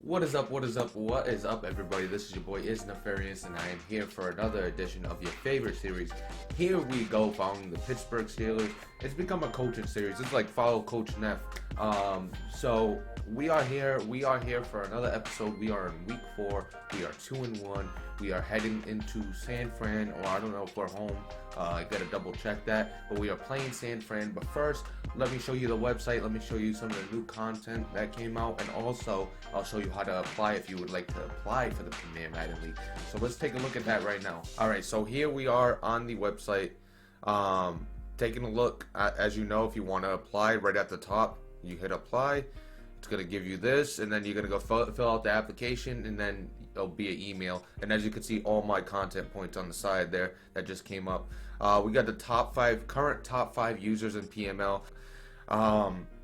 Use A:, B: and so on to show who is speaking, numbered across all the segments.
A: What is up? What is up? What is up, everybody? This is your boy Is Nefarious, and I am here for another edition of your favorite series. Here we go, following the Pittsburgh Steelers. It's become a coaching series. It's like follow Coach Neff. So we are here. We are here for another episode. We are in week 4. We are 2-1. We are heading into San Fran, or I don't know if we're home. I gotta double check that. But we are playing San Fran. But first, let me show you the website. Let me show you some of the new content that came out, and also I'll show you how to apply if you would like to apply for the Premier Madden League. So let's take a look at that right now. All right, so here we are on the website. Taking a look at, as you know, if you want to apply, right at the top, you hit apply. It's gonna give you this, and then you're gonna go fill out the application, and then it'll be an email. And as you can see, all my content points on the side there that just came up. We got the current top 5 users in PML.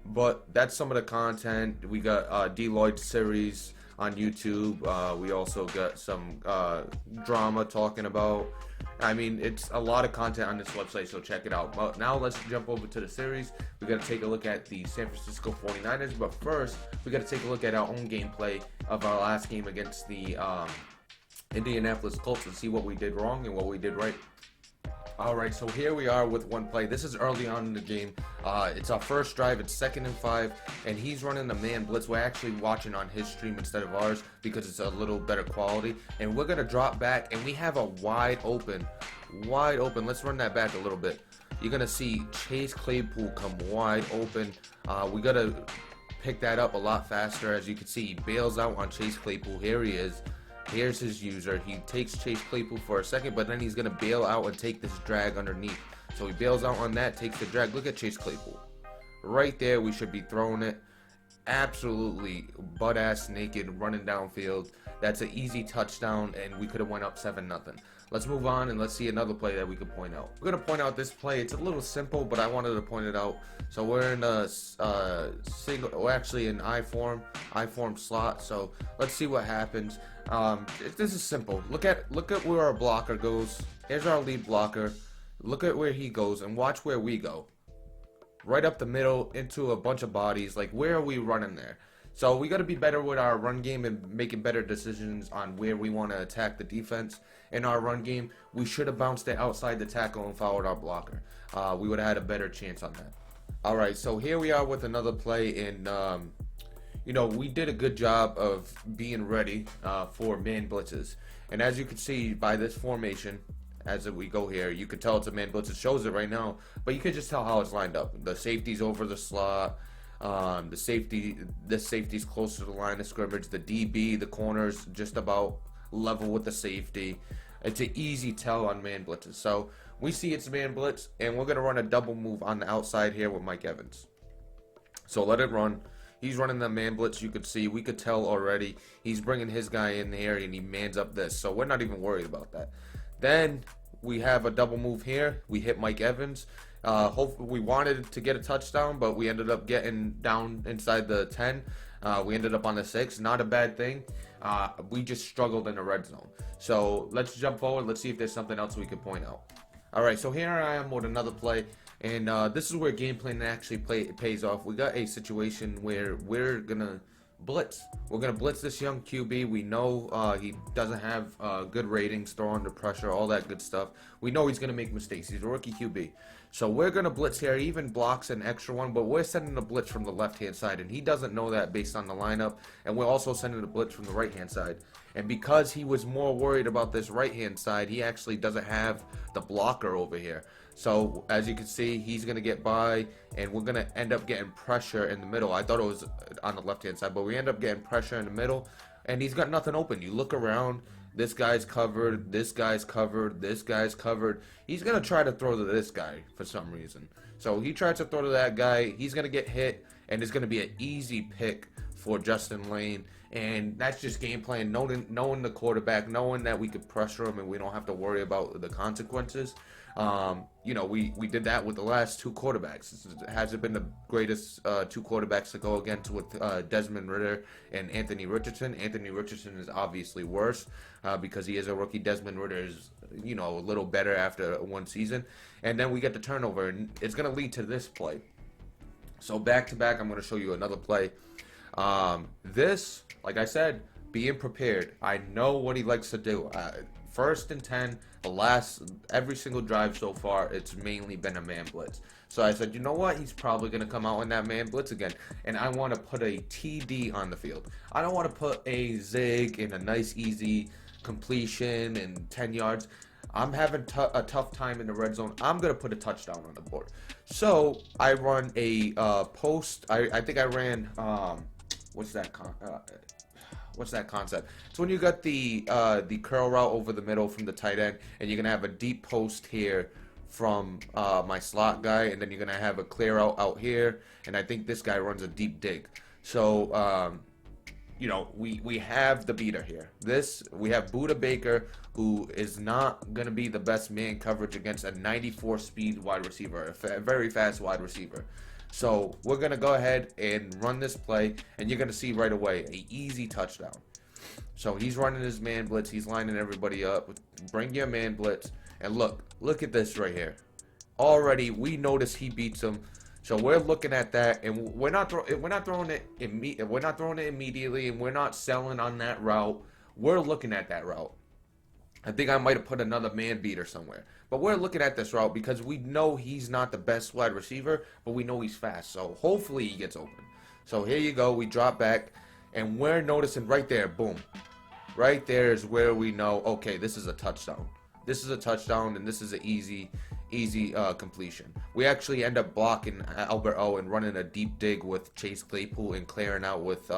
A: But that's some of the content. We got Deloitte series on YouTube. We also got some drama talking about. I mean, it's a lot of content on this website, so check it out. But now let's jump over to the series. We got to take a look at the San Francisco 49ers. But first, we got to take a look at our own gameplay of our last game against the Indianapolis Colts and see what we did wrong and what we did right. Alright, so here we are with one play. This is early on in the game. It's our first drive. It's 2nd and 5, and he's running the man blitz. We're actually watching on his stream instead of ours because it's a little better quality. And we're going to drop back, and we have a wide open. Let's run that back a little bit. You're going to see Chase Claypool come wide open. We got to pick that up a lot faster. As you can see, he bails out on Chase Claypool. Here he is. Here's his user. He takes Chase Claypool for a second, but then he's going to bail out and take this drag underneath. So he bails out on that, takes the drag. Look at Chase Claypool. Right there, we should be throwing it. Absolutely butt-ass naked, running downfield. That's an easy touchdown, and we could have went up 7-0. Let's move on, and let's see another play that we could point out. We're going to point out this play. It's a little simple, but I wanted to point it out. So we're in a an I form slot. So let's see what happens. This is simple. Look at where our blocker goes. Here's our lead blocker. Look at where he goes, and watch where we go. Right up the middle into a bunch of bodies. Like, where are we running there? So we got to be better with our run game and making better decisions on where we want to attack the defense. In our run game, we should have bounced it outside the tackle and followed our blocker. We would have had a better chance on that. All right, so here we are with another play, and we did a good job of being ready for man blitzes. And as you can see by this formation, as we go here, you can tell it's a man blitz. It shows it right now, but you can just tell how it's lined up. The safety's over the slot. The safety's close to the line of scrimmage. The DB, the corner's just about level with the safety. It's an easy tell on man blitzes. So we see it's man blitz, and we're gonna run a double move on the outside here with Mike Evans. So let it run. He's running the man blitz. You could see, we could tell already. He's bringing his guy in there, and he mans up this. So we're not even worried about that. Then we have a double move here. We hit Mike Evans. Hopefully, we wanted to get a touchdown, but we ended up getting down inside the 10. We ended up on the 6. Not a bad thing. We just struggled in the red zone. So let's jump forward. Let's see if there's something else we could point out. All right, so here I am with another play. And this is where game plan actually pays off. We got a situation where we're going to blitz. We're going to blitz this young QB. We know he doesn't have good ratings, throw under pressure, all that good stuff. We know he's going to make mistakes. He's a rookie QB. So we're going to blitz here. He even blocks an extra one, but we're sending a blitz from the left-hand side, and he doesn't know that based on the lineup. And we're also sending a blitz from the right-hand side. And because he was more worried about this right-hand side, he actually doesn't have the blocker over here. So, as you can see, he's going to get by, and we're going to end up getting pressure in the middle. I thought it was on the left-hand side, but we end up getting pressure in the middle, and he's got nothing open. You look around, this guy's covered, this guy's covered, this guy's covered. He's going to try to throw to this guy for some reason. So, he tries to throw to that guy. He's going to get hit, and it's going to be an easy pick for Justin Lane. And that's just game plan, knowing the quarterback, knowing that we could pressure him and we don't have to worry about the consequences. We did that with the last 2 quarterbacks. It hasn't been the greatest 2 quarterbacks to go against with Desmond Ridder and Anthony Richardson. Anthony Richardson is obviously worse because he is a rookie. Desmond Ridder is, a little better after 1 season. And then we get the turnover, and it's going to lead to this play. So back to back, I'm going to show you another play. This, like I said, being prepared. I know what he likes to do. First and 10, every single drive so far, it's mainly been a man blitz. So I said, you know what? He's probably going to come out in that man blitz again. And I want to put a TD on the field. I don't want to put a zig and a nice, easy completion and 10 yards. I'm having a tough time in the red zone. I'm going to put a touchdown on the board. So I run a post. I think I ran, what's that concept? It's when you got the curl route over the middle from the tight end, and you're gonna have a deep post here from my slot guy, and then you're gonna have a clear out here, and I think this guy runs a deep dig. So you know, we have the beater here. We have Buda Baker, who is not gonna be the best man coverage against a 94 speed wide receiver, a very fast wide receiver. So we're going to go ahead and run this play, and you're going to see right away an easy touchdown. So he's running his man blitz. He's lining everybody up. Bring your man blitz. And look at this right here. Already, we notice he beats him. So we're looking at that, and we're not throwing it immediately, and we're not selling on that route. We're looking at that route. I think I might have put another man beater somewhere. But we're looking at this route because we know he's not the best wide receiver, but we know he's fast. So hopefully he gets open. So here you go. We drop back, and we're noticing right there, boom. Right there is where we know, okay, this is a touchdown. This is a touchdown, and this is an easy completion. We actually end up blocking Albert O and running a deep dig with Chase Claypool and clearing out with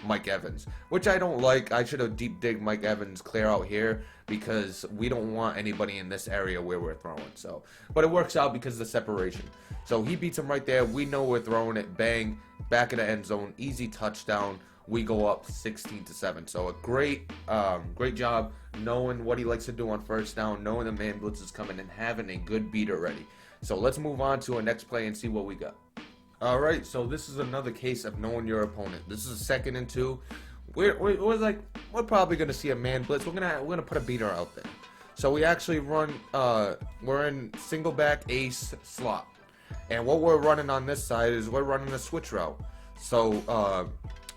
A: Mike Evans, which I don't like. I should have deep dig Mike Evans clear out here because we don't want anybody in this area where we're throwing. So, but it works out because of the separation. So he beats him right there. We know we're throwing it. Bang, back of the end zone, easy touchdown. We go up 16-7. So a great job knowing what he likes to do on first down, knowing the man blitz is coming, and having a good beater ready. So let's move on to our next play and see what we got. All right, so this is another case of knowing your opponent. This is a 2nd and 2. We're probably gonna see a man blitz. We're gonna put a beater out there. So we actually run. We're in single back ace slot, and what we're running on this side is we're running a switch route. So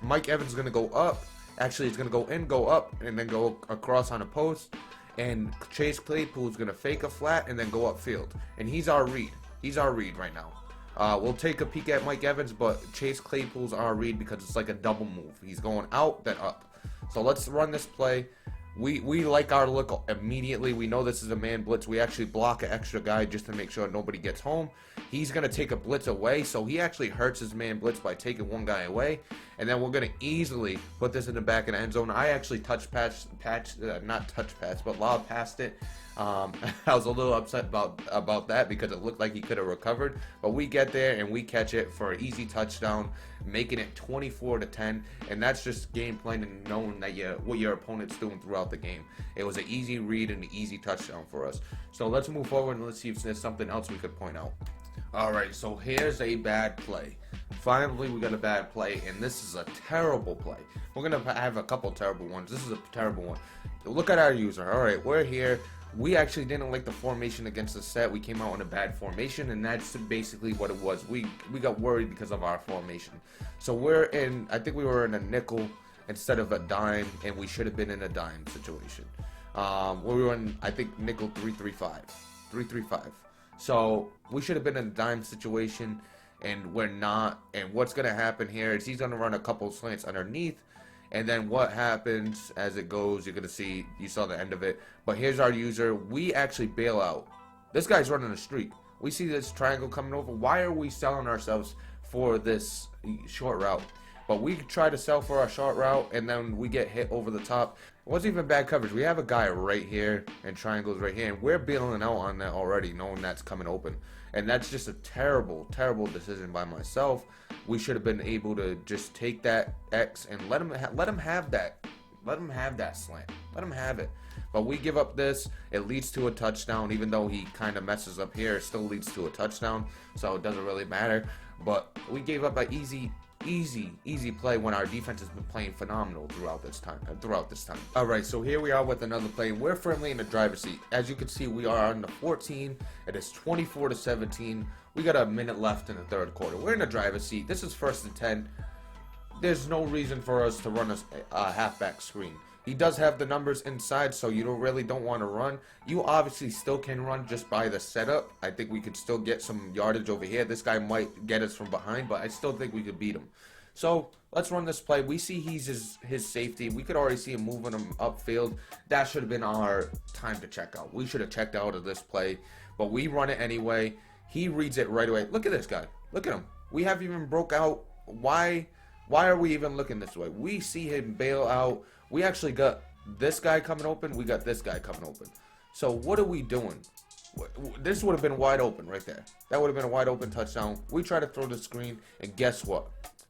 A: Mike Evans is gonna go up. Actually, he's gonna go in, go up, and then go across on a post. And Chase Claypool is gonna fake a flat and then go upfield. And he's our read. He's our read right now. We'll take a peek at Mike Evans, but Chase Claypool's our read because it's like a double move. He's going out, then up. So let's run this play. We like our look immediately. We know this is a man blitz. We actually block an extra guy just to make sure nobody gets home. He's going to take a blitz away, so he actually hurts his man blitz by taking one guy away. And then we're going to easily put this in the back of the end zone. I actually lob passed it. I was a little upset about that because it looked like he could have recovered. But we get there and we catch it for an easy touchdown, making it 24-10. And that's just game plan and knowing that what your opponent's doing throughout the game. It was an easy read and an easy touchdown for us. So let's move forward and let's see if there's something else we could point out. All right, so here's a bad play. Finally, we got a bad play, and this is a terrible play. We're going to have a couple terrible ones. This is a terrible one. Look at our user. All right, we're here. We actually didn't like the formation against the set. We came out in a bad formation, and that's basically what it was. We got worried because of our formation. So I think we were in a nickel instead of a dime, and we should have been in a dime situation. We were in, I think, nickel 3-3-5. So we should have been in a dime situation, and we're not. And what's going to happen here is he's going to run a couple slants underneath. And then what happens as it goes, you're going to see, you saw the end of it. But here's our user. We actually bail out. This guy's running a streak. We see this triangle coming over. Why are we selling ourselves for this short route? But we try to sell for our short route, and then we get hit over the top. It wasn't even bad coverage. We have a guy right here, and triangles right here, and we're bailing out on that already, knowing that's coming open. And that's just a terrible, terrible decision by myself. We should have been able to just take that X and let him have that. Let him have that slant. Let him have it. But we give up this. It leads to a touchdown. Even though he kind of messes up here, it still leads to a touchdown. So it doesn't really matter. But we gave up an easy play when our defense has been playing phenomenal throughout this time. All right, so here we are with another play. We're firmly in the driver's seat. As you can see, we are on the 14. It is 24-17. We got a minute left in the third quarter. We're in the driver's seat. This is 1st and 10. there's no reason for us to run a halfback screen. He does have the numbers inside, so you don't want to run. You obviously still can run just by the setup. I think we could still get some yardage over here. This guy might get us from behind, but I still think we could beat him. So let's run this play. We see he's his safety. We could already see him moving him upfield. That should have been our time to check out. We should have checked out of this play, but we run it anyway. He reads it right away. Look at this guy. Look at him. We haven't even broke out. Why are we even looking this way? We see him bail out. We actually got this guy coming open. We got this guy coming open. So what are we doing? This would have been wide open right there. That would have been a wide open touchdown. We try to throw the screen, and guess what?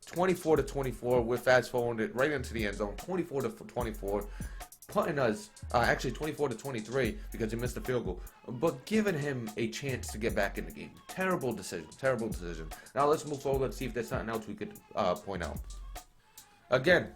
A: 24-24. We're fast forwarding it right into the end zone. 24-24. Putting us, actually 24-23 because he missed a field goal, but giving him a chance to get back in the game. Terrible decision. Terrible decision. Now let's move forward. Let's see if there's something else we could point out. Again,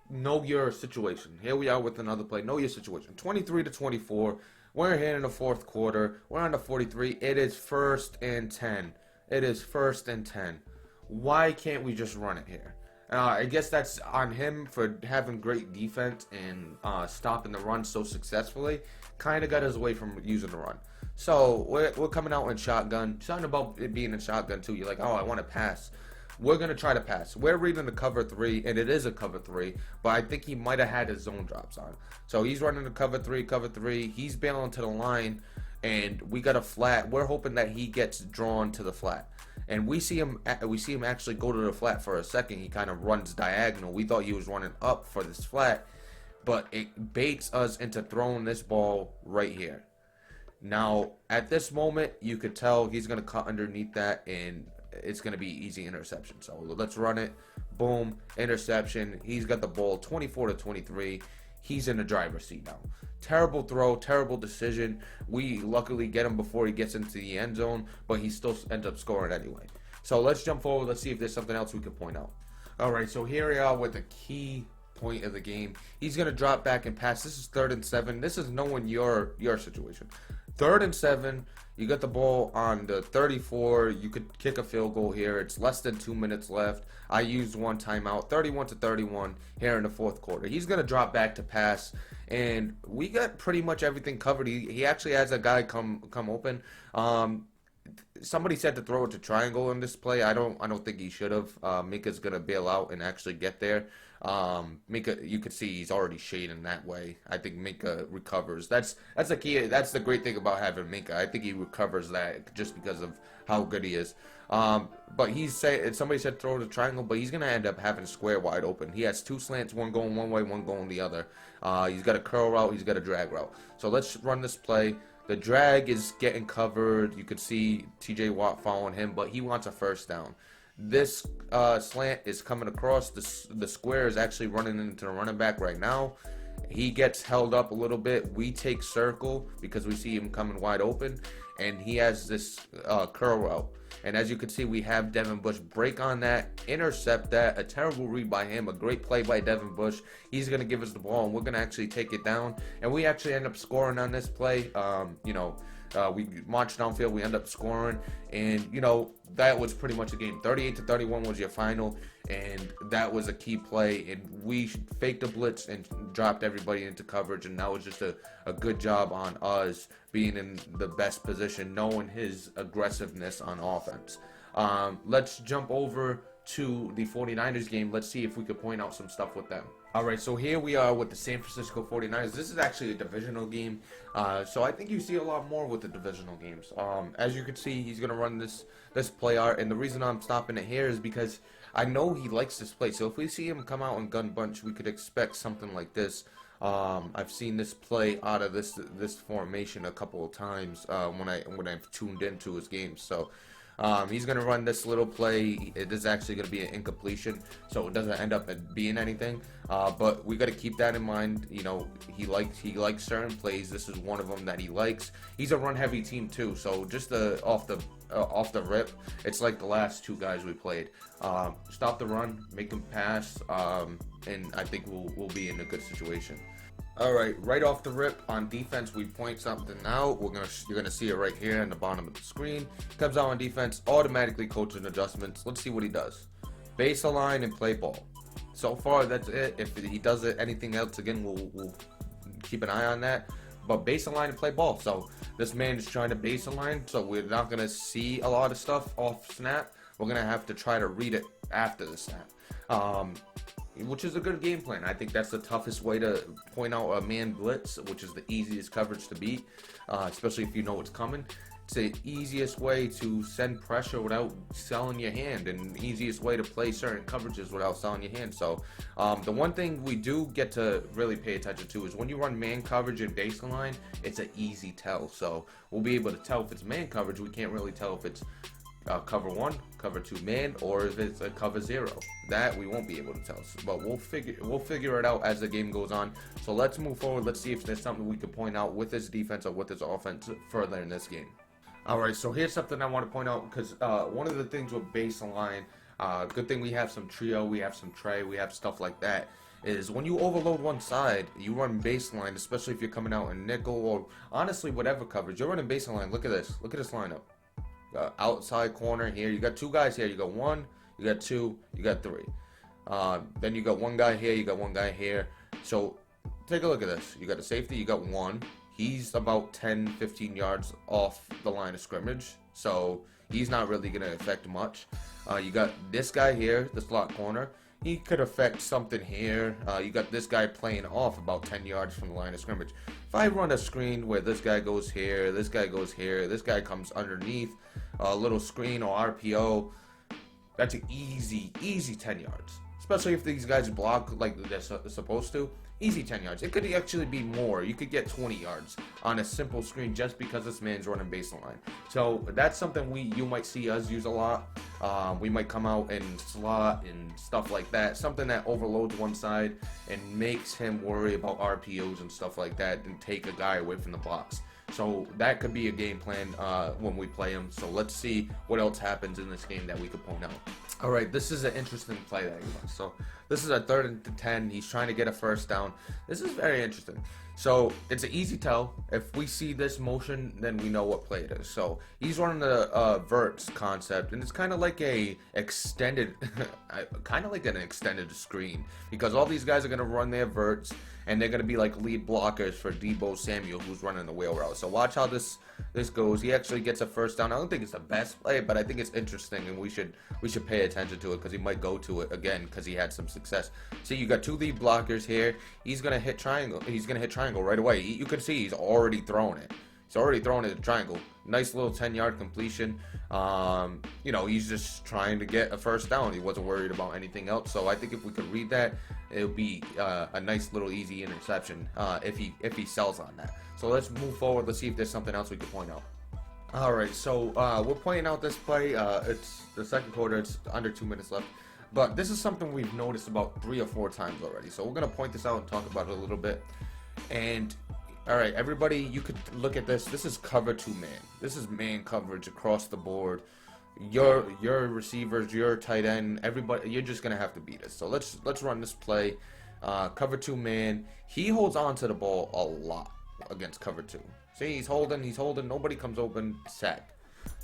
A: know your situation. Here we are with another play. Know your situation. 23-24. We're here in the fourth quarter. We're on the 43. It is 1st and 10. It is 1st and 10. Why can't we just run it here? I guess that's on him for having great defense and stopping the run so successfully. Kind of got us away from using the run. So we're coming out in shotgun. Something about it being in shotgun too. You're like, oh, I want to pass. We're going to try to pass. We're reading the cover 3, and it is a cover 3, but I think he might have had his zone drops on. So he's running the cover 3. He's bailing to the line, and we got a flat. We're hoping that he gets drawn to the flat. And we see him actually go to the flat for a second. He kind of runs diagonal. We thought he was running up for this flat, but it baits us into throwing this ball right here. Now, at this moment, you could tell he's going to cut underneath that, and it's going to be easy interception. So let's run it. Boom, interception. He's got the ball 24-23. He's in the driver's seat now. Terrible throw, terrible decision. We luckily get him before he gets into the end zone, but he still ends up scoring anyway. So let's jump forward. Let's see if there's something else we could point out. All right, so here we are with the key point of the game. He's going to drop back and pass. This is 3rd and 7. This is knowing your situation. 3rd and 7. You got the ball on the 34. You could kick a field goal here. It's less than 2 minutes left. I used one timeout. 31-31 here in the fourth quarter. He's going to drop back to pass, and we got pretty much everything covered. He actually has a guy come open. Somebody said to throw it to triangle in this play. I don't think he should have. Minka's gonna bail out and actually get there. Minka, you could see he's already shading that way. I think Minka recovers. That's the key. That's the great thing about having Minka. I think he recovers that just because of how good he is. But somebody said throw to triangle, but he's gonna end up having square wide open. He has 2 slants, one going one way, one going the other. He's got a curl route. He's got a drag route. So let's run this play. The drag is getting covered. You could see TJ Watt following him, but he wants a first down. This slant is coming across. The square is actually running into the running back right now. He gets held up a little bit. We take circle because we see him coming wide open, and he has this curl route. And as you can see, we have Devin Bush break on that, intercept that. A terrible read by him, a great play by Devin Bush. He's going to give us the ball, and we're going to actually take it down. And we actually end up scoring on this play. We marched downfield, we end up scoring, and that was pretty much the game. 38-31 was your final, and that was a key play. And we faked a blitz and dropped everybody into coverage, and that was just a good job on us being in the best position, knowing his aggressiveness on offense. Let's jump over to the 49ers game. Let's see if we could point out some stuff with them. All right, so here we are with the San Francisco 49ers. This is actually a divisional game, so I think you see a lot more with the divisional games. As you can see, he's going to run this play art, and the reason I'm stopping it here is because I know he likes this play. So if we see him come out in gun bunch, we could expect something like this. I've seen this play out of this formation a couple of times when I've tuned into his games. So he's going to run this little play. It is actually going to be an incompletion, so it doesn't end up being anything. But we got to keep that in mind. He likes certain plays. This is one of them that he likes. He's a run-heavy team too, so just off the rip, it's like the last 2 guys we played. Stop the run, make him pass, and I think we'll be in a good situation. Alright, right off the rip, on defense, we point something out. You're gonna see it right here in the bottom of the screen. Comes out on defense, automatically coaching adjustments. Let's see what he does. base a line and play ball. So far, that's it. If he does anything else again, we'll keep an eye on that. But base a line and play ball. So this man is trying to base a line, so we're not gonna see a lot of stuff off snap. We're gonna have to try to read it after the snap, which is a good game plan. I think that's the toughest way to point out a man blitz, which is the easiest coverage to beat, especially if you know what's coming. It's the easiest way to send pressure without selling your hand, and the easiest way to play certain coverages without selling your hand. So the one thing we do get to really pay attention to is when you run man coverage and baseline, it's an easy tell. So we'll be able to tell if it's man coverage. We can't really tell if it's cover 1, cover 2 man, or if it's a cover 0. That we won't be able to tell, but we'll figure it out as the game goes on. So let's move forward. Let's see if there's something we could point out with this defense or with this offense further in this game. Alright, so here's something I want to point out, because one of the things with baseline, good thing we have some trio, we have some tray, we have stuff like that, is when you overload one side, you run baseline, especially if you're coming out in nickel or honestly whatever coverage, you're running baseline. Look at this lineup. Outside corner here, you got 2 guys here, you got 1, you got 2, you got 3. Then you got 1 guy here, you got 1 guy here. So take a look at this. You got a safety, you got 1. He's about 10-15 yards off the line of scrimmage, so he's not really going to affect much. You got this guy here, the slot corner. He could affect something here. You got this guy playing off about 10 yards from the line of scrimmage. If I run a screen where this guy goes here, this guy goes here, this guy comes underneath a little screen or RPO, that's an easy 10 yards. Especially if these guys block like they're supposed to. Easy 10 yards. It could actually be more. You could get 20 yards on a simple screen just because this man's running baseline. So that's something you might see us use a lot. We might come out and slot and stuff like that. Something that overloads one side and makes him worry about RPOs and stuff like that and take a guy away from the box. So that could be a game plan when we play him. So let's see what else happens in this game that we could point out. All right, this is an interesting play that he wants. So this is a 3rd and 10. He's trying to get a first down. This is very interesting. So it's an easy tell. If we see this motion, then we know what play it is. So he's running the verts concept, and it's kind of like a extended, an extended screen, because all these guys are gonna run their verts, and they're gonna be like lead blockers for Debo Samuel, who's running the wheel route. So watch how this goes. He actually gets a first down. I don't think it's the best play, but I think it's interesting, and we should pay attention to it because he might go to it again because he had some success. See, you got 2 lead blockers here. He's gonna hit triangle. He's gonna hit triangle right away. You can see he's already throwing it. He's already throwing it at triangle. Nice little 10-yard completion. He's just trying to get a first down. He wasn't worried about anything else. So I think if we could read that, it would be a nice little easy interception if he sells on that. So let's move forward. Let's see if there's something else we could point out. All right, so we're pointing out this play. It's the second quarter. It's under 2 minutes left. But this is something we've noticed about 3 or 4 times already. So we're going to point this out and talk about it a little bit. And all right, everybody, you could look at this. This is cover 2 man. This is man coverage across the board. Your receivers, your tight end, everybody, you're just gonna have to beat us. So let's run this play. Cover 2 man. He holds on to the ball a lot against cover 2. See, he's holding. Nobody comes open. Sack.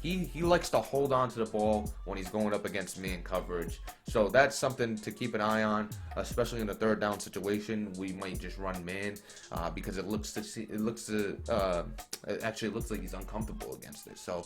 A: He likes to hold on to the ball when he's going up against man coverage. So that's something to keep an eye on, especially in a 3rd down situation. We might just run man because it actually looks like he's uncomfortable against it. So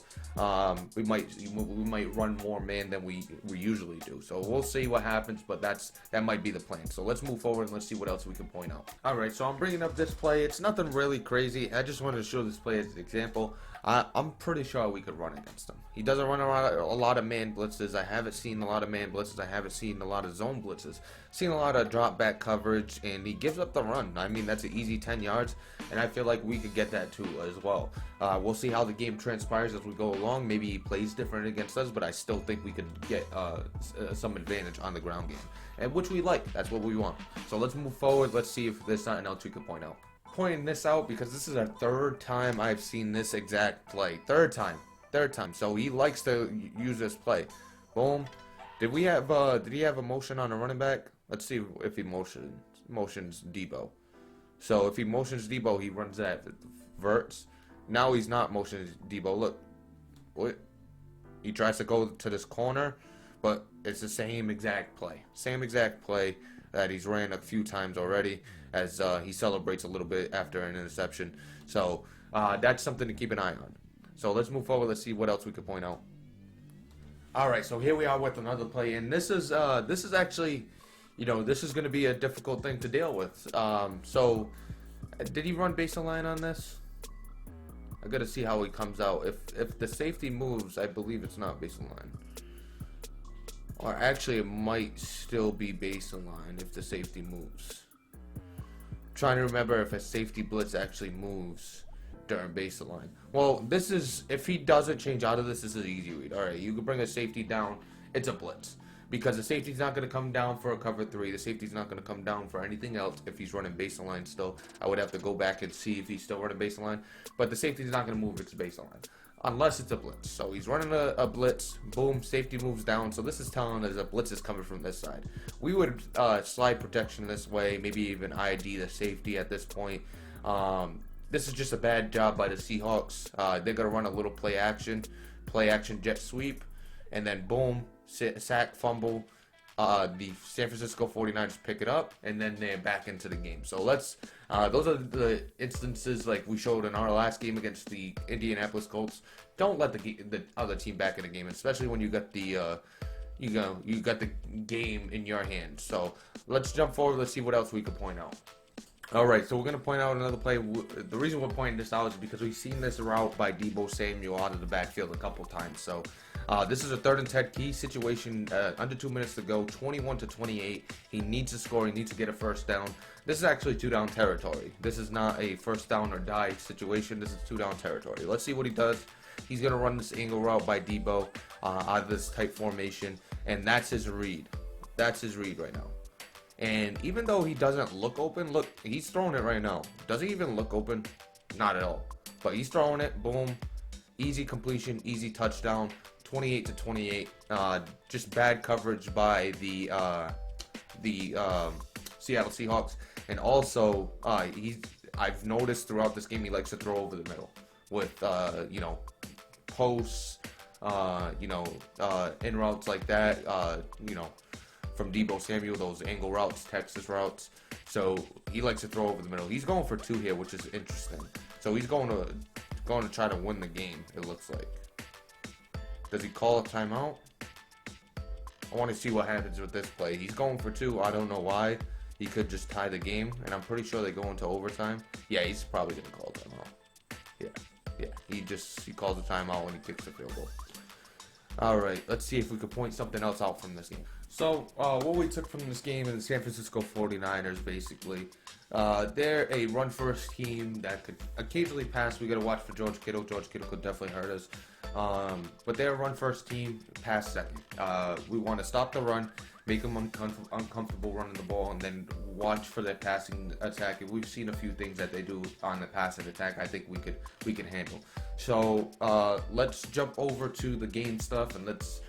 A: we might run more man than we usually do. So we'll see what happens, but that might be the plan. So let's move forward and let's see what else we can point out. All right, so I'm bringing up this play. It's nothing really crazy. I just wanted to show this play as an example. I'm pretty sure we could run against him. He doesn't run a lot of man blitzes. I haven't seen a lot of man blitzes. I haven't seen a lot of zone blitzes. Seen a lot of drop back coverage, and he gives up the run. I mean, that's an easy 10 yards, and I feel like we could get that too as well. We'll see how the game transpires as we go along. Maybe he plays different against us, but I still think we could get some advantage on the ground game, and which we like. That's what we want. So let's move forward. Let's see if there's something else we can point out. Pointing this out because this is our 3rd time I've seen this exact play. Third time. So he likes to use this play. Boom. Did he have a motion on a running back? Let's see if he motions Debo. So if he motions Debo, he runs that verts. Now he's not motioning Debo. Look. What? He tries to go to this corner. but it's the same exact play that he's ran a few times already, as he celebrates a little bit after an interception. So that's something to keep an eye on. So let's move forward. Let's see what else we could point out. All right, so here we are with another play, and this is actually, this is going to be a difficult thing to deal with. So did he run baseline on this? I got to see how he comes out. If the safety moves, I believe it's not baseline. Or actually, it might still be baseline if the safety moves. I'm trying to remember if a safety blitz actually moves during baseline. Well, this is, if he doesn't change out of this is an easy read. All right, you can bring a safety down. It's a blitz. Because the safety's not going to come down for a cover 3. The safety's not going to come down for anything else if he's running baseline still. I would have to go back and see if he's still running baseline. But the safety's not going to move its baseline. Unless it's a blitz. So he's running a blitz. Boom, safety moves down. So this is telling us a blitz is coming from this side. We would slide protection this way. Maybe even ID the safety at this point. This is just a bad job by the Seahawks. They're going to run a little play action jet sweep. And then boom, sack, fumble. The San Francisco 49ers pick it up, and then they're back into the game. So those are the instances like we showed in our last game against the Indianapolis Colts. Don't let the other team back in the game, especially when you got the you got the game in your hands. So let's jump forward. Let's see what else we could point out. All right, so we're going to point out another play. The reason we're pointing this out is because we've seen this route by Deebo Samuel out of the backfield a couple times. So this is a 3rd and 10 key situation. Under 2 minutes to go, 21-28. He needs to score. He needs to get a first down. This is actually 2-down territory. This is not a first down or die situation. This is 2-down territory. Let's see what he does. He's going to run this angle route by Deebo out of this tight formation, and that's his read. That's his read right now. And even though he doesn't look open, look, he's throwing it right now. Does he even look open? Not at all. But he's throwing it. Boom. Easy completion. Easy touchdown. 28-28. Just bad coverage by the Seattle Seahawks. And also, I've noticed throughout this game he likes to throw over the middle with posts, in routes like that. From Deebo Samuel, those angle routes, Texas routes. So he likes to throw over the middle. He's going for 2 here, which is interesting. So he's going to try to win the game, it looks like. Does he call a timeout? I want to see what happens with this play. He's going for 2. I don't know why. He could just tie the game, and I'm pretty sure they go into overtime. Yeah, he's probably going to call a timeout. Yeah. He calls a timeout when he kicks the field goal. All right, let's see if we could point something else out from this game. So, what we took from this game is the San Francisco 49ers, basically. They're a run-first team that could occasionally pass. We got to watch for George Kittle. George Kittle could definitely hurt us. But they're a run-first team, pass second. We want to stop the run, make them uncomfortable running the ball, and then watch for their passing attack. And we've seen a few things that they do on the passing attack. I think we can handle. So, let's jump over to the game stuff, and let's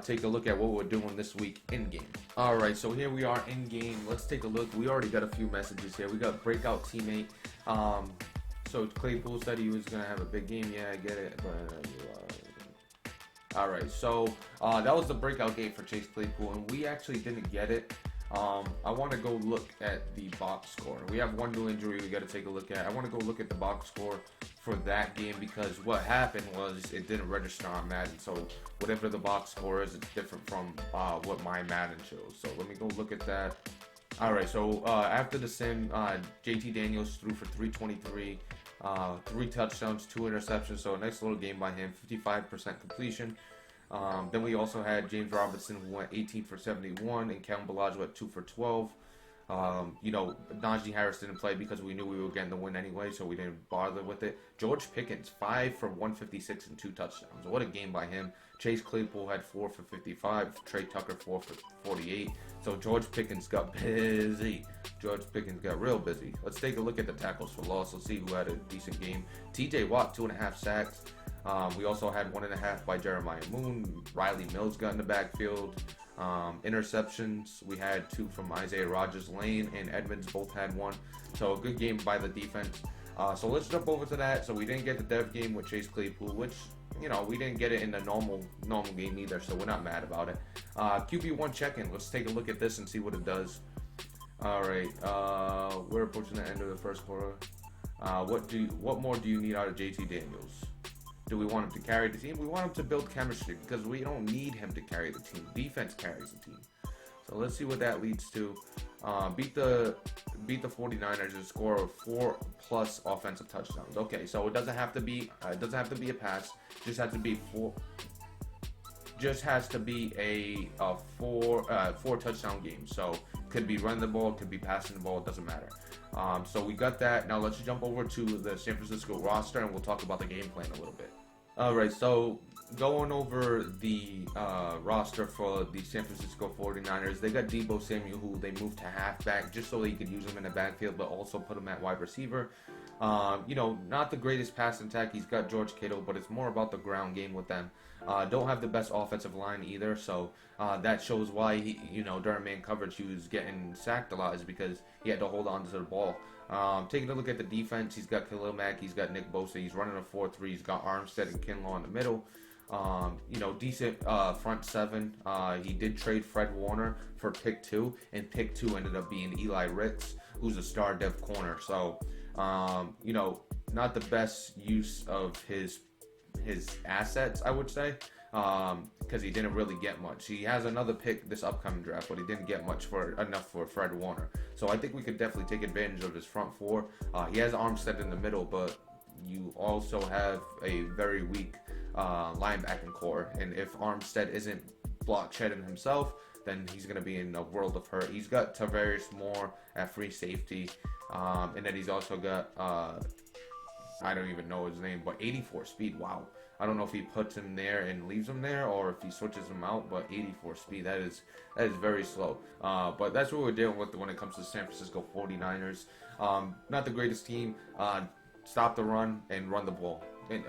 A: take a look at what we're doing this week in game. All right, so here we are in game. Let's take a look. We already got a few messages here. We got breakout teammate. So Claypool said he was gonna have a big game. Yeah, I get it. But all right, so that was the breakout game for Chase Claypool, and we actually didn't get it. I want to go look at the box score. We have one new injury we got to take a look at. I want to go look at the box score for that game because what happened was it didn't register on Madden. So whatever the box score is, it's different from what my Madden shows. So let me go look at that. All right, so after the sim, JT Daniels threw for 323, 3 touchdowns, 2 interceptions. So a nice little game by him, 55% completion. Then we also had James Robinson, who went 18 for 71, and Kevin Bellagio at 2 for 12. Najee Harris didn't play because we knew we were getting the win anyway, so we didn't bother with it. George Pickens, 5 for 156 and 2 touchdowns. What a game by him. Chase Claypool had 4 for 55. Trey Tucker, 4 for 48. So George Pickens got busy. George Pickens got real busy. Let's take a look at the tackles for loss. Let's see who had a decent game. TJ Watt, 2.5 sacks. We also had 1.5 by Jeremiah Moon. Riley Mills got in the backfield. Interceptions, we had 2 from Isaiah Rodgers-Lane and Edmonds both had 1. So a good game by the defense. So let's jump over to that. So we didn't get the dev game with Chase Claypool, which you know, we didn't get it in the normal game either, so we're not mad about it. QB1 check-in. Let's take a look at this and see what it does. All right, we're approaching the end of the first quarter. What more do you need out of JT Daniels? Do we want him to carry the team? We want him to build chemistry because we don't need him to carry the team. Defense carries the team. So let's see what that leads to. Beat the 49ers and score 4+ offensive touchdowns. Okay, so it doesn't have to be a pass. Just has to be four. Just has to be a four touchdown game. So could be running the ball, could be passing the ball. It doesn't matter. So we got that. Now let's jump over to the San Francisco roster and we'll talk about the game plan a little bit. All right, so going over the roster for the San Francisco 49ers, they got Deebo Samuel, who they moved to halfback just so they could use him in the backfield, but also put him at wide receiver. You know, not the greatest pass attack. He's got George Kittle, but it's more about the ground game with them. Don't have the best offensive line either, so that shows why he, you know, during man coverage he was getting sacked a lot, is because he had to hold on to the ball. Taking a look at the defense, he's got Khalil Mack, he's got Nick Bosa, he's running a 4-3, he's got Armstead and Kinlaw in the middle. You know, decent front seven. He did trade Fred Warner for pick 2, and pick 2 ended up being Eli Ricks, who's a star dev corner. So, you know, not the best use of his assets, I would say, because he didn't really get much. He has another pick this upcoming draft, but he didn't get enough for Fred Warner. So I think we could definitely take advantage of his front four. He has Armstead in the middle, but you also have a very weak linebacking core, and if Armstead isn't block shedding himself, then he's going to be in a world of hurt. He's got Tavares Moore at free safety, and then he's also got I don't even know his name, but 84 speed. Wow. I don't know if he puts him there and leaves him there, or if he switches him out, but 84 speed, that is very slow. But that's what we're dealing with when it comes to San Francisco 49ers. Not the greatest team. Stop the run and run the ball. And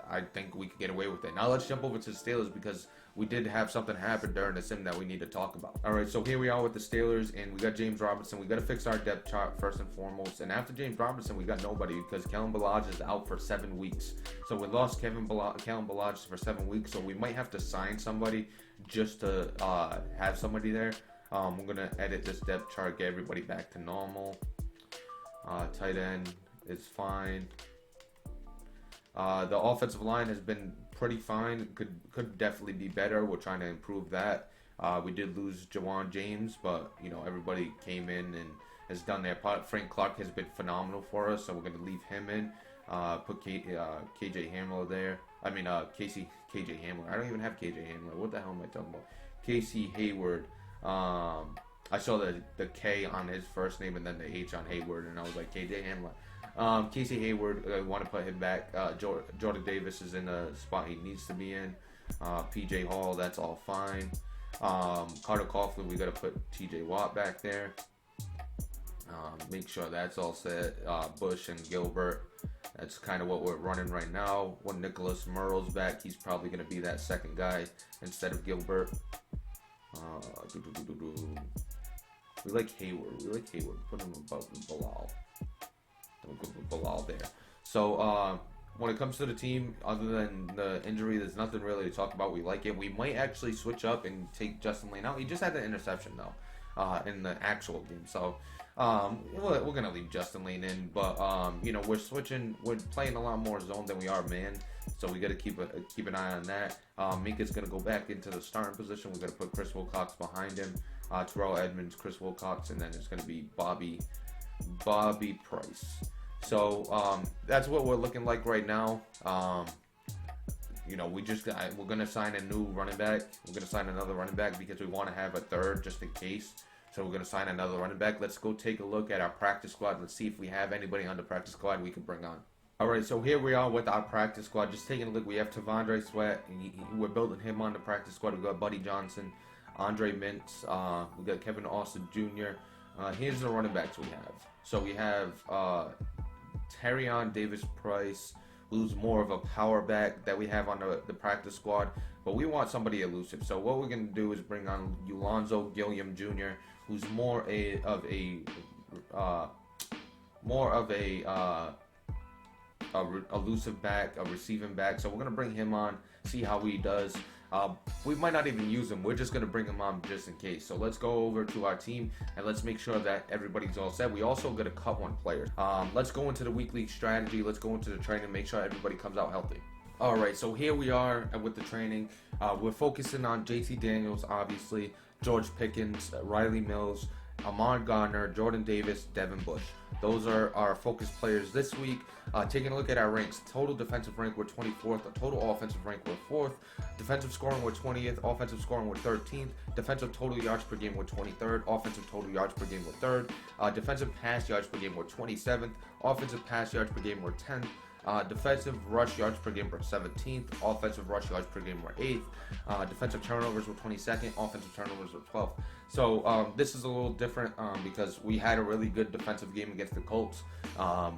A: I think we could get away with it. Now let's jump over to the Steelers, because we did have something happen during the sim that we need to talk about. All right, so here we are with the Steelers, and we got James Robinson. We got to fix our depth chart first and foremost. And after James Robinson, we got nobody, because Kellen Ballage is out for 7 weeks. So we lost Kellen Ballage for 7 weeks. So we might have to sign somebody just to have somebody there. We're gonna edit this depth chart, get everybody back to normal. Tight end is fine. The offensive line has been pretty fine. Could definitely be better. We're trying to improve that. We did lose Jawan James, but you know, everybody came in and has done their part. Frank Clark has been phenomenal for us, so we're gonna leave him in. Put KJ Hamler there. I mean KJ Hamler. I don't even have KJ Hamler. What the hell am I talking about? Casey Hayward. I saw the K on his first name and then the H on Hayward, and I was like, KJ Hamler. Casey Hayward, I want to put him back. Jordan Davis is in the spot he needs to be in. PJ Hall, that's all fine. Carter Coughlin, we got to put TJ Watt back there. Make sure that's all set. Bush and Gilbert, that's kind of what we're running right now. When Nicholas Murrow's back, he's probably going to be that second guy instead of Gilbert. We like Hayward. Put him above Bilal. Don't go Bilal there. So when it comes to the team, other than the injury, there's nothing really to talk about. We like it. We might actually switch up and take Justin Lane out. He just had the interception though in the actual game. So we're gonna leave Justin Lane in, but you know, we're playing a lot more zone than we are man. So we got to keep an eye on that. Minka's gonna go back into the starting position. We got to put Chris Wilcox behind him. Terrell Edmonds, Chris Wilcox, and then it's gonna be Bobby Price. So that's what we're looking like right now. You know, we're gonna sign a new running back. We're gonna sign another running back because we want to have a third just in case. So we're gonna sign another running back. Let's go take a look at our practice squad. Let's see if we have anybody on the practice squad we can bring on. All right, so here we are with our practice squad. Just taking a look, we have Tavondre Sweat. We're building him on the practice squad. We got Buddy Johnson, Andre Mintz. We got Kevin Austin Jr. Here's the running backs we have. So we have Terrion Davis-Price, who's more of a power back that we have on the practice squad, but we want somebody elusive. So what we're going to do is bring on Ulonzo Gilliam Jr., who's more of a elusive back, a receiving back. So we're gonna bring him on, see how he does. We might not even use him. We're just gonna bring him on just in case. So let's go over to our team and let's make sure that everybody's all set. We also gotta cut one player. Let's go into the weekly strategy. Let's go into the training. Make sure everybody comes out healthy. All right, so here we are with the training. We're focusing on JT Daniels, obviously, George Pickens, Riley Mills, Ahmad Gardner, Jordan Davis, Devin Bush. Those are our focus players this week. Taking a look at our ranks, total defensive rank, we're 24th. Total offensive rank, we're 4th. Defensive scoring, we're 20th. Offensive scoring, we're 13th. Defensive total yards per game, we're 23rd. Offensive total yards per game, we're 3rd. Defensive pass yards per game, we're 27th. Offensive pass yards per game, we're 10th. Defensive rush yards per game, we're 17th. Offensive rush yards per game, we're 8th. Defensive turnovers, we're 22nd. Offensive turnovers, we're 12th. So this is a little different because we had a really good defensive game against the Colts.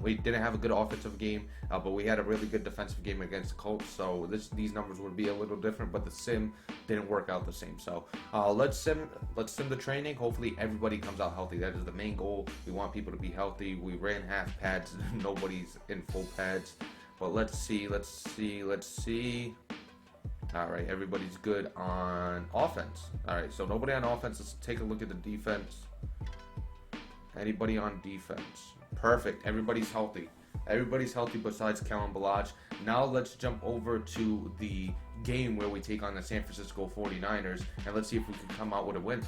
A: We didn't have a good offensive game, but we had a really good defensive game against the Colts. So these numbers would be a little different, but the sim didn't work out the same. So let's sim the training. Hopefully everybody comes out healthy. That is the main goal. We want people to be healthy. We ran half pads. Nobody's in full pads. But let's see. All right, everybody's good on offense. All right, so nobody on offense. Let's take a look at the defense. Anybody on defense? Perfect. Everybody's healthy. Everybody's healthy besides Kellen Balaj. Now let's jump over to the game where we take on the San Francisco 49ers, and let's see if we can come out with a win.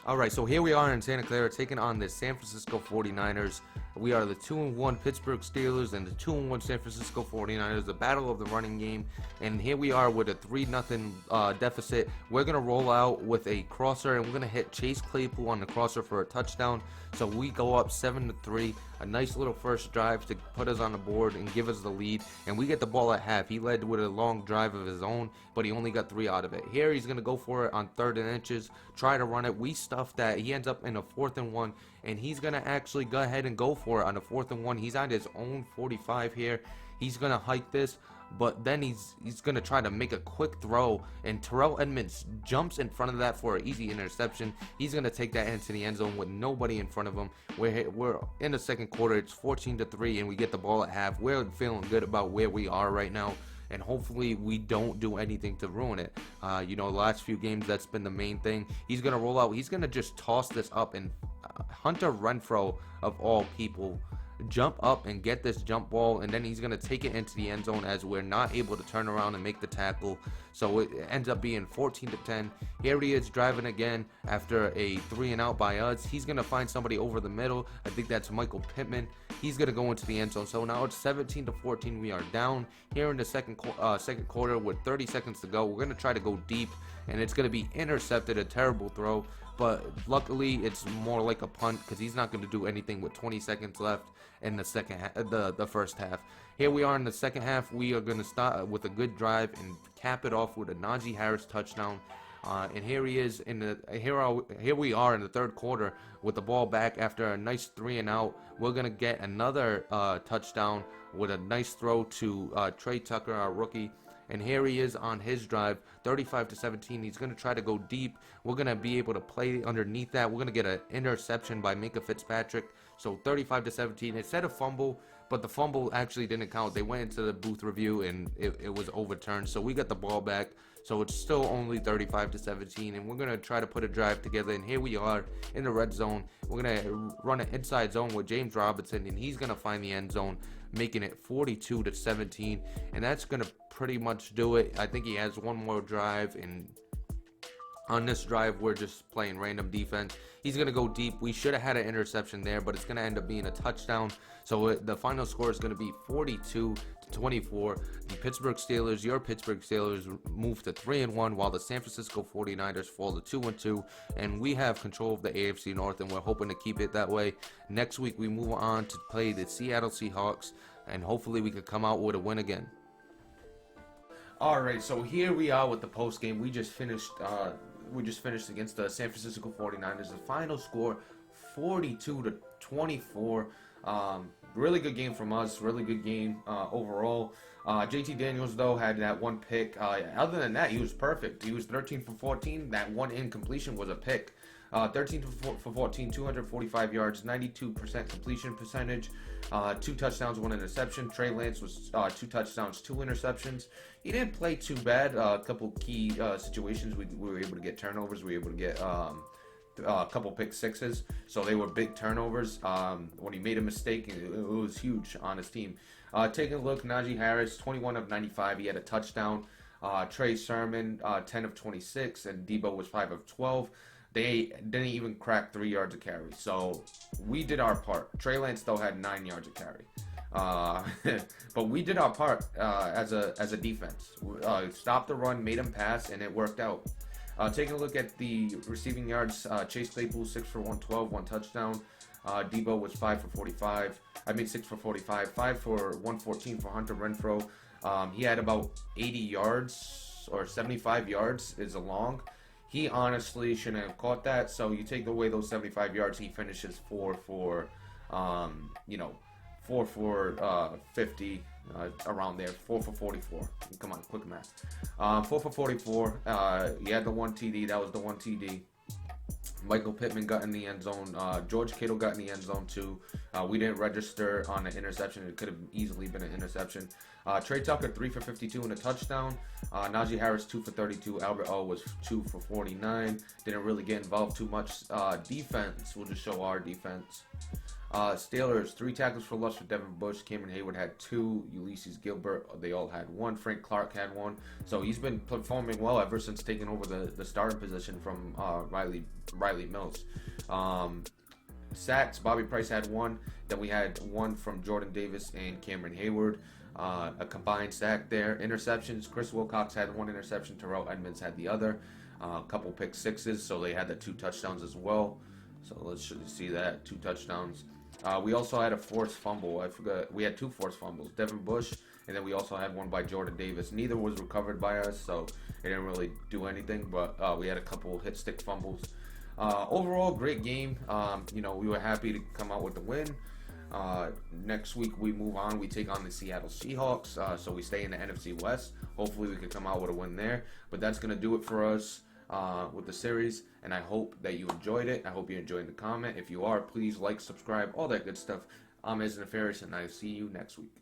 A: All right, so here we are in Santa Clara taking on the San Francisco 49ers. We are the 2-1 Pittsburgh Steelers and the 2-1 San Francisco 49ers, the battle of the running game. And here we are with a 3-0 deficit. We're going to roll out with a crosser, and we're going to hit Chase Claypool on the crosser for a touchdown. So we go up 7-3, a nice little first drive to put us on the board and give us the lead. And we get the ball at half. He led with a long drive of his own, but he only got 3 out of it. Here he's going to go for it on 3rd and inches, try to run it. We stuff that. He ends up in a 4th and 1, and he's going to actually go ahead and go for it on a 4th and 1. He's on his own 45 here. He's going to hike this, but then he's going to try to make a quick throw, and Terrell Edmonds jumps in front of that for an easy interception. He's going to take that into the end zone with nobody in front of him. We're in the second quarter. It's 14-3, and we get the ball at half. We're feeling good about where we are right now, and hopefully we don't do anything to ruin it. The last few games, that's been the main thing. He's going to roll out. He's going to just toss this up, and Hunter Renfrow, of all people, jump up and get this jump ball, and then he's going to take it into the end zone as we're not able to turn around and make the tackle. So it ends up being 14-10. Here he is driving again after a 3-and-out by us. He's going to find somebody over the middle. I think that's Michael Pittman. He's going to go into the end zone. So now it's 17-14. We are down here in the second quarter with 30 seconds to go. We're going to try to go deep, and it's going to be intercepted, a terrible throw. But luckily, it's more like a punt because he's not going to do anything with 20 seconds left in the first half. Here we are in the second half. We are going to start with a good drive and cap it off with a Najee Harris touchdown. And here he is here we are in the third quarter with the ball back after a nice 3-and-out. We're going to get another touchdown with a nice throw to Trey Tucker, our rookie. And here he is on his drive, 35-17. He's going to try to go deep. We're going to be able to play underneath that. We're going to get an interception by Minkah Fitzpatrick. So 35-17. It said a fumble, but the fumble actually didn't count. They went into the booth review, and it was overturned. So we got the ball back. So it's still only 35-17, and we're going to try to put a drive together. And here we are in the red zone. We're going to run an inside zone with James Robinson, and he's going to find the end zone, making it 42-17. And that's going to pretty much do it. I think he has one more drive, and on this drive, we're just playing random defense. He's going to go deep. We should have had an interception there, but it's going to end up being a touchdown. So the final score is going to be 42-24. The Pittsburgh Steelers, your Pittsburgh Steelers, move to 3-1, while the San Francisco 49ers fall to 2-2. And we have control of the AFC North, and we're hoping to keep it that way. Next week, we move on to play the Seattle Seahawks, and hopefully we could come out with a win again. All right, so here we are with the post game. We just finished against the San Francisco 49ers. The final score, 42-24. Really good game from us. Really good game overall. JT Daniels, though, had that one pick. Other than that, he was perfect. He was 13 for 14. That one incompletion was a pick. 13 for 14, 245 yards, 92% completion percentage, 2 touchdowns, 1 interception. Trey Lance was 2 touchdowns, 2 interceptions. He didn't play too bad. A couple key situations we were able to get turnovers. We were able to get a couple pick sixes, so they were big turnovers. When he made a mistake, it was huge on his team. Taking a look, Najee Harris, 21 of 95. He had a touchdown. Trey Sermon, 10 of 26, and Debo was 5 of 12. They didn't even crack 3 yards of carry. So we did our part. Trey Lance though had 9 yards of carry. But we did our part as a defense. Stopped the run, made him pass, and it worked out. Taking a look at the receiving yards, Chase Claypool 6 for 112, 1 touchdown. Debo was 5 for 45. 6 for 45, 5 for 114 for Hunter Renfrow. He had about 80 yards or 75 yards is a long. He honestly shouldn't have caught that. So you take away those 75 yards, he finishes 4 for 50, around there. 4 for 44. Come on, quick math. 4 for 44. He had the 1 TD. That was the 1 TD. Michael Pittman got in the end zone. George Kittle got in the end zone too. We didn't register on an interception. It could have easily been an interception. Trey Tucker 3 for 52 and a touchdown. Najee Harris 2 for 32. Albert O was 2 for 49. Didn't really get involved too much. Defense. We'll just show our defense. Steelers 3 tackles for loss for Devin Bush. Cameron Hayward had 2. Ulysses Gilbert, they all had 1. Frank Clark had 1. So he's been performing well ever since taking over the starting position from Riley Mills. Sacks, Bobby Price had 1. Then we had 1 from Jordan Davis and Cameron Hayward. A combined sack there. Interceptions, Chris Wilcox had 1 interception. Terrell Edmonds had the other. A couple pick sixes, so they had the 2 touchdowns as well. So let's see that, 2 touchdowns. We also had a forced fumble. I forgot. We had 2 forced fumbles. Devin Bush, and then we also had 1 by Jordan Davis. Neither was recovered by us, so it didn't really do anything. But we had a couple hit stick fumbles. Overall, great game. We were happy to come out with the win. Next week we move on. We take on the Seattle Seahawks. So we stay in the NFC West. Hopefully we can come out with a win there. But that's gonna do it for us with the series, and I hope that you enjoyed it. I hope you enjoyed the comment. If you are, please like, subscribe, all that good stuff. I'm Isn't Ferris, and I'll see you next week.